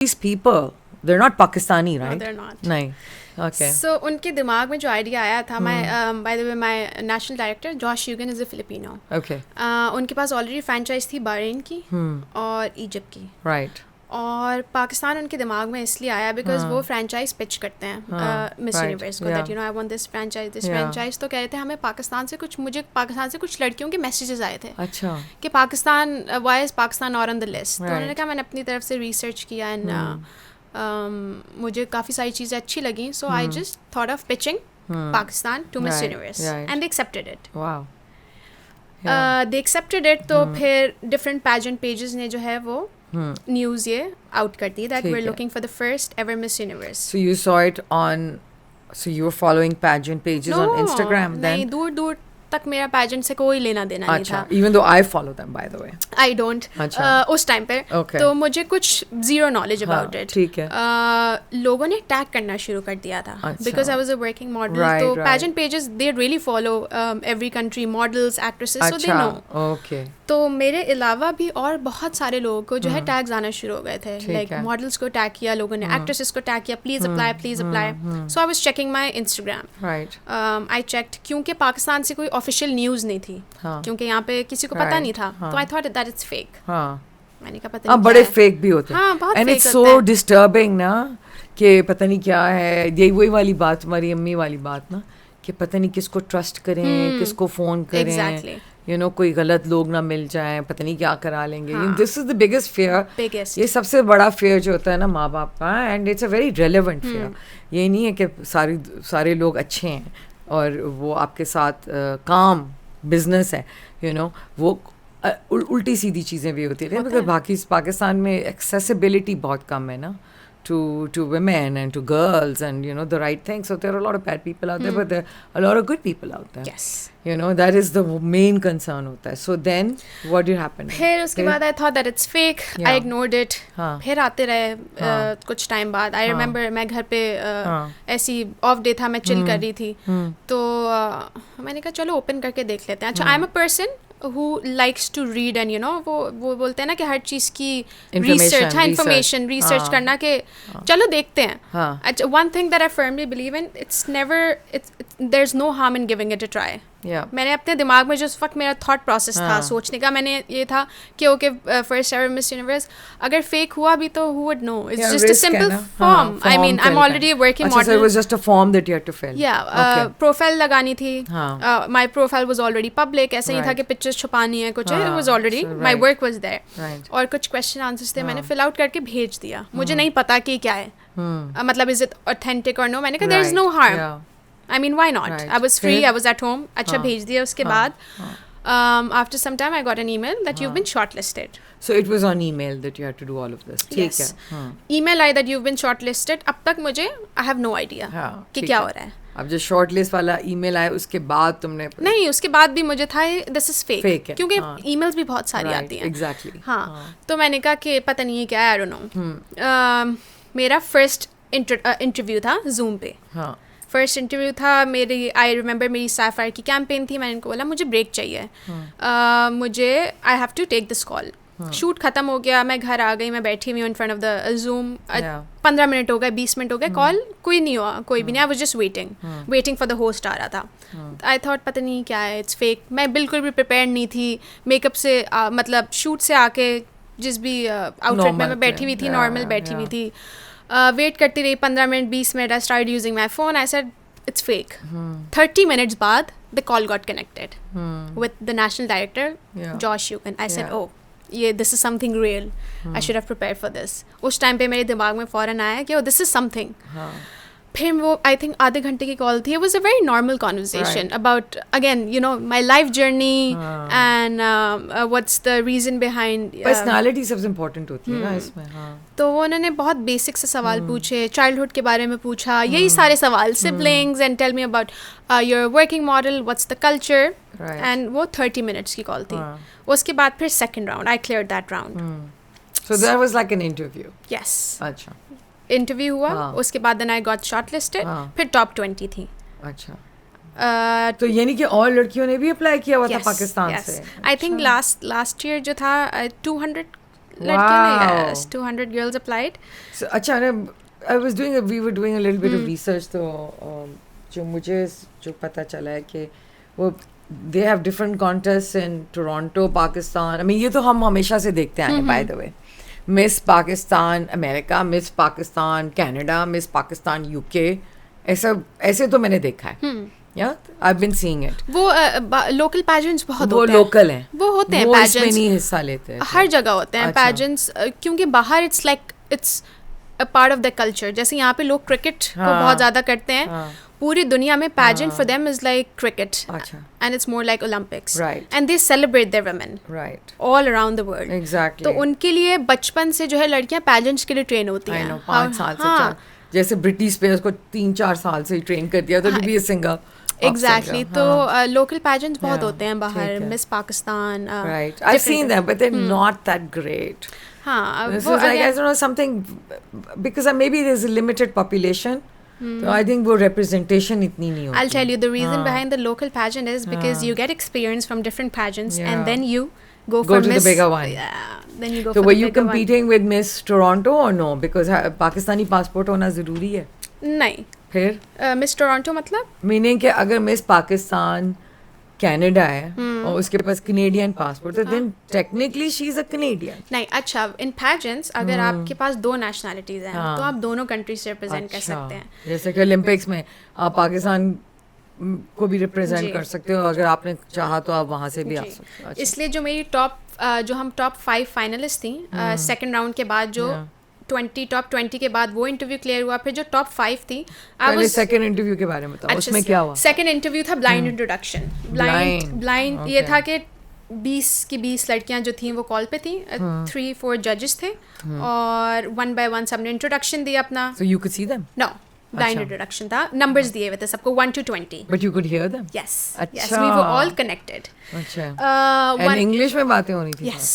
these people, they're not Pakistani, No, right? they're not. नहीं. Okay. So उनके दिमाग में जो आइडिया आया था, by the way, my national director Josh Hugan is a Filipino. Okay. उनके पास ऑलरेडी फ्रेंचाइज थी बहरीन की और इजिप्ट की. Right. और पाकिस्तान उनके दिमाग में इसलिए आया बिकॉज वो फ्रेंचाइज पिच करते हैं मिस यूनिवर्स को, that I want this franchise. तो कह रहे थे हमें मुझे पाकिस्तान से कुछ लड़कियों के मैसेजेस आए थे. अच्छा. कि Pakistan, why is Pakistan not on the list. तो उन्होंने कहा मैंने अपनी तरफ से रिसर्च किया एंड मुझे काफ़ी सारी चीज़ें अच्छी लगी, so I just thought of pitching Pakistan to Miss Universe and they accepted it. Wow. They accepted it. तो फिर डिफरेंट पैजेंट पेजेस ने जो है वो न्यूज़ ये आउट कर दी that we are looking for the first ever Miss Universe. So you saw it on. So you were following pageant pages on Instagram then? नहीं, दूर दूर तक मेरा पैजेंट से कोई लेना देना नहीं था. Even though I follow them, by the way. I don't. उस टाइम पे तो मुझे कुछ जीरो नॉलेज अबाउट इट. ठीक है. लोगों ने टैग करना शुरू कर दिया था because I was a working model. तो pageant pages they really follow every country models, actresses, so they know. Okay. तो मेरे अलावा भी और बहुत सारे लोगों को जो है टैग्स आना शुरू हो गए थे. लाइक मॉडल्स को टैग किया लोगों ने, एक्ट्रेसेस को टैग किया, please apply please apply. So I was checking my Instagram. Right. I checked क्योंकि पाकिस्तान से कोई ऑफिशियल न्यूज़ नहीं थी, क्योंकि यहाँ पे किसी को पता नहीं था. तो I thought that it's fake. मैंने कहा पता नहीं. बड़े फेक भी होते हैं. हाँ, बहुत एंड फेक इट्स होते सो हैं. डिस्टर्बिंग ना कि पता नहीं क्या है. यही वही वाली बात, हमारी अम्मी वाली बात ना, कि पता नहीं किसको ट्रस्ट करें, किसको फ़ोन करें. Exactly. कोई गलत लोग ना मिल जाएं, पता नहीं क्या करा लेंगे. This is the biggest fear. ये सबसे बड़ा फेयर जो होता है ना माँ बाप का, and it's a very relevant fair. ये नहीं है कि सारे लोग अच्छे हैं और वो आपके साथ काम बिजनेस है. वो उल्टी सीधी चीज़ें भी होती हैं बिकॉज बाकी पाकिस्तान में एक्सेसिबिलिटी बहुत कम है ना to women and to girls and the right thing. So there are a lot of bad people out there, but there are a lot of good people out there. Yes. That is the main concern hota hai. So then what did happen? फिर उसके बाद I thought that it's fake. I ignored it. फिर आते रहे कुछ time बाद. I remember मैं घर पे ऐसी ऑफ डे था, मैं चिल कर रही थी. तो मैंने कहा चलो ओपन करके देख लेते हैं. अच्छा, I am a person who likes to read and वो बोलते हैं ना कि हर चीज़ की रिसर्च, इंफॉर्मेशन रिसर्च करना, कि चलो देखते हैं. अच्छा, one thing that I firmly believe in, there's no harm in giving it a try. मैंने अपने दिमाग में जो उस वक्त मेरा थॉट प्रोसेस था सोचने का, मैंने ये था कि okay first ever Miss universe अगर फेक हुआ भी तो who would know? It's just a simple form. I mean, I'm already a working model. So it was just a form that you had to fill. Yeah. Profile लगानी थी. My profile was already public. ऐसा नहीं था कि pictures छुपानी है कुछ. It was already, my work was there. और कुछ क्वेश्चन आंसर्स थे, मैंने फिल आउट करके भेज दिया. मुझे नहीं पता कि क्या है, मतलब इज इट ऑथेंटिक और नो. मैंने कहा there is no harm. I mean, why not? I was free, I was at home. अच्छा, भेज दिया. उसके बाद after some time I got an email that you've been shortlisted. So it was on email that you had to do all of this. Yes. Email I that you've been shortlisted. अब तक मुझे I have no idea कि क्या हो रहा है. अब जो शॉर्टलिस्ट वाला ईमेल आया उसके बाद तुमने नहीं, उसके बाद भी मुझे था दिस इज फेक, क्योंकि ईमेल्स भी बहुत सारी आती हैं. एग्जैक्टली. तो मैंने कहा कि पता नहीं है क्या है, आई डोंट नो. मेरा फर्स्ट इंटरव्यू था जूम पे. फर्स्ट इंटरव्यू था मेरी. आई रिमेंबर मेरी साइफायर की कैंपेन थी. मैंने उनको बोला मुझे ब्रेक चाहिए, मुझे I have to take this call. Shoot ख़त्म हो गया, मैं घर आ गई, मैं बैठी हुई हूँ in front of the zoom. 15 minute हो गए, 20 मिनट हो गए, कॉल कोई नहीं हुआ, कोई भी नहीं. I was just waiting for the host आ रहा था. आई थॉट पता नहीं क्या है, इट्स फेक. मैं बिल्कुल भी प्रिपेयर नहीं थी. मेकअप से मतलब शूट से आके जिस भी आउटफिट में मैं बैठी हुई थी, नॉर्मल बैठी हुई थी, वेट करती रही 15 minute 20 minute. I start using my phone. I said it's fake. 30 minutes बाद the call got connected with the national director Josh Hugan. I said oh yeah this is something real, I should have prepare for this. उस time पे मेरे दिमाग में फ़ौरन आया कि this is something. फिर वो आई थिंक आधे घंटे की कॉल थी. It was a very normal conversation about again my life journey and what's the reason behind. Personality सबसे इम्पोर्टेंट होती है ना इसमें. तो वो उन्होंने बहुत बेसिक से सवाल पूछे, चाइल्डहुड के बारे में पूछा, यही सारे सवाल, siblings and tell me about your working model, what's the culture. And वो 30 मिनट्स की कॉल थी. उसके बाद फिर second round, I cleared that round. So that was like an interview. Yes. अच्छा. इंटरव्यू हुआ. उसके बाद देन आई गॉट शॉर्टलिस्टेड. फिर टॉप 20 थी. अच्छा. तो यानी कि और लड़कियों ने भी अप्लाई किया हुआ था पाकिस्तान से. आई थिंक लास्ट ईयर जो था 200 लड़कियों ने, yes, 200 girls applied. So, अच्छा, we were doing a little bit of research, तो जो मुझे जो पता चला है कि वो they have different contests in Toronto, Pakistan. I mean, ये तो हम हमेशा से देखते आए हैं, by the way. Miss Pakistan America, Miss Pakistan Canada, Miss Pakistan UK, ऐसे तो मैंने देखा है. Yeah, I've been seeing it. वो local pageants बहुत होते हैं. वो local हैं. वो होते हैं pageants. वो इसमें नहीं हिस्सा लेते हैं. हर जगह होते हैं pageants, क्योंकि बाहर it's a part of the culture. जैसे यहाँ पे लोग cricket को बहुत ज़्यादा करते हैं. पूरी दुनिया में pageant for them is like cricket, and it's more like Olympics, right? And they celebrate their women, right, all around the world. Exactly. तो उनके लिए बचपन से जो है लड़कियां pageants के लिए ट्रेन होती हैं. 5 साल से. जैसे ब्रिटिश पे उसको 3-4 साल से ट्रेन कर दिया तो भी सिंगर. Exactly. तो local pageants बहुत होते हैं बाहर. Miss Pakistan. Right. I've seen them, but they're not that great. हाँ. This is like, I don't know, something, because maybe there's a limited population. So I think वो representation इतनी नहीं होती. I'll tell you the reason behind the local pageant is because you get experience from different pageants, and then you go to Miss, the bigger one. Yeah, then you go. So for were the you competing with Miss Toronto or no? Because Pakistani passport होना ज़रूरी है. नहीं. फिर? Miss Toronto मतलब? Meaning कि अगर Miss Pakistan Canada है और उसके पास कनेडियन पासपोर्ट है, then technically she is a Canadian. नहीं, अच्छा, in pageants अगर आपके पास 2 nationalities हैं तो आप दोनों countries से represent कर सकते हैं. जैसे कि ओलंपिक्स में आप पाकिस्तान को भी रिप्रेजेंट कर सकते हो, अगर आपने चाहा तो आप वहाँ से भी आ सकते हो. इसलिए जो मेरी जो हम टॉप 5 फाइनलिस्ट थी सेकंड राउंड के बाद, जो टॉप 20 के बाद वो इंटरव्यू क्लियर हुआ, फिर जो टॉप 5 थी. पहले सेकंड इंटरव्यू के बारे में बताओ. उसमें क्या हुआ? सेकंड इंटरव्यू था ब्लाइंड इंट्रोडक्शन. ब्लाइंड ये था कि 20 लड़कियां जो थी वो कॉल पे थी. 3-4 जजेस थे और 1 by 1 सबने इंट्रोडक्शन दिया अपना. So you could see them? No. Blind introduction था. Numbers दिए हुए थे सबको 1 to 20. But you could hear them? Yes. Yes, we were all connected. अच्छा. And English में बातें होनी थी? Yes.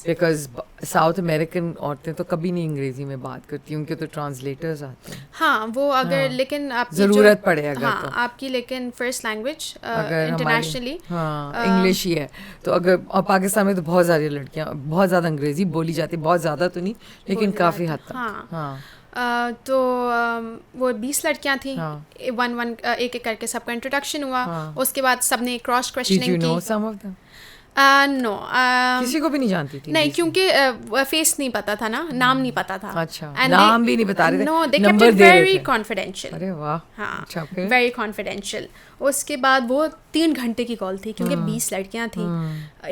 Because साउथ अमेरिकन औरतें तो कभी नहीं अंग्रेजी में बात करती, उनके तो ट्रांसलेटर्स आते हैं. हाँ, वो अगर लेकिन आपकी ज़रूरत पड़े अगर हाँ, तो आपकी लेकिन फर्स्ट लैंग्वेज इंटरनेशनली इंग्लिश ही है तो अगर, और पाकिस्तान में तो बहुत सारी लड़कियाँ बहुत ज़्यादा अंग्रेजी बोली जाती, बहुत ज़्यादा तो नहीं लेकिन काफ़ी हद तक. हाँ. तो वो 20 लड़कियां थी. 1-1 एक करके सबका इंट्रोडक्शन हुआ. उसके बाद सबने क्रॉस क्वेश्चनिंग की. नो, किसी को भी नहीं जानती थी. नहीं, क्योंकि फेस नहीं पता था ना, नाम नहीं पता था. अच्छा, नाम भी नहीं बता रहे थे. No, they kept it very confidential. अरे वाह. हाँ, वेरी कॉन्फिडेंशियल. उसके बाद वो 3 घंटे की कॉल थी क्योंकि 20 लड़कियां थी.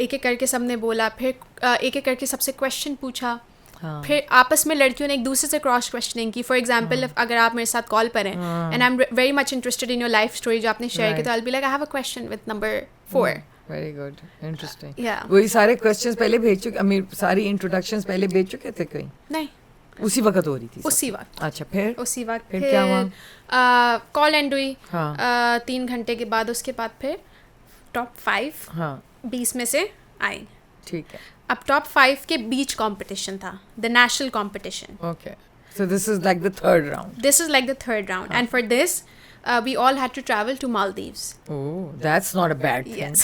एक एक करके सबने बोला, फिर एक एक करके सबसे क्वेश्चन पूछा. फिर आपस में लड़कियों ने एक दूसरे से क्रॉस क्वेश्चनिंग की. फॉर एग्जाम्पल, अगर आप मेरे साथ कॉल पर हैं and I am very much interested in your life story जो आपने शेयर की, तो आई will be like, I have a question with number 4. Very good, interesting. वही सारे क्वेश्चंस पहले भेज चुके, आई सारी इंट्रोडक्शंस पहले भेज चुके थे कहीं? नहीं, उसी वक्त हो रही थी. उसी वक्त. अच्छा, फिर उसी वक्त फिर क्या हुआ? कॉल एंड हुई 3 घंटे के बाद. उसके बाद फिर टॉप 5 20 में से आई. ठीक है. अब टॉप 5 के बीच कंपटीशन था, the national competition. Okay, so this is like the third round. This is like the third round, and for this we all had to travel to Maldives. Oh, that's not a bad thing. Yes.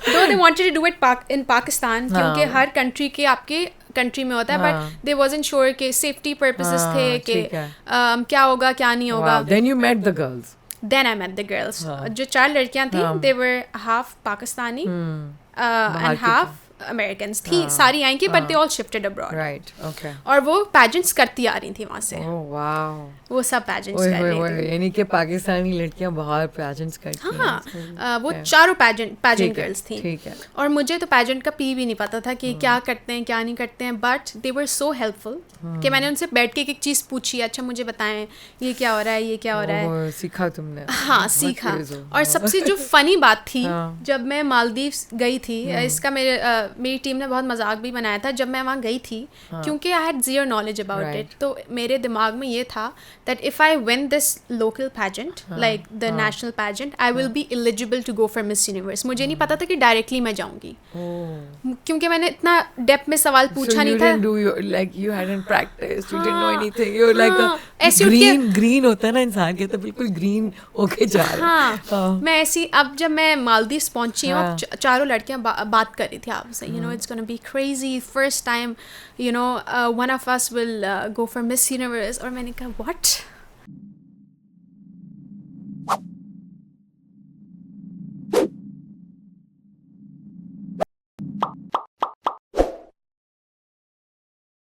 Though they wanted to do it in Pakistan, क्योंकि हर country के आपके country में होता है, but they wasn't sure कि safety purposes थे कि क्या होगा क्या नहीं होगा. Then you met the girls. Then I met the girls. जो 4 लड़कियां थी, they were half Pakistani and half Americans थी. सारी आई की, but they all shifted abroad. Right. Okay. और वो pageants करती आ रही थी वहाँ से. Oh wow. वो सब pageants कर रही थी. यानी कि पाकिस्तानी लड़कियां बाहर pageants करती हैं. हाँ, वो चारों pageant girls थी. ठीक है. और मुझे तो pageant का पी भी नहीं पता था कि क्या करते हैं क्या नहीं करते हैं, but they were so helpful कि मैंने उनसे बैठ के एक चीज़ पूछी. अच्छा, मुझे बताएं ये क्या हो रहा है, ये क्या हो रहा है. सीखा तुमने? हाँ, सीखा. और सबसे जो फनी बात थी, जब मैं मालदीव्स गई थी, इसका मेरी टीम ने बहुत मजाक भी बनाया था जब मैं वहाँ गई थी, क्योंकि I had zero knowledge about it. तो मेरे दिमाग में ये था that if I win this local pageant, like the national pageant, I will be eligible to go for Miss Universe. मुझे नहीं पता था कि डायरेक्टली मैं जाऊंगी, क्योंकि मैंने इतना डेप्थ में सवाल पूछा नहीं था. Like you hadn't practiced, you didn't know anything. You're like green होता है ना इंसान के, तो बिल्कुल ग्रीन होके जा रहे. मैं ऐसी, अब जब मैं मालदीव्स पहुंची हूँ, चारों लड़कियां बात कर रही थी was like, you know, it's going to be crazy, first time, you know, one of us will go for Miss Universe. और मैंने कहा what?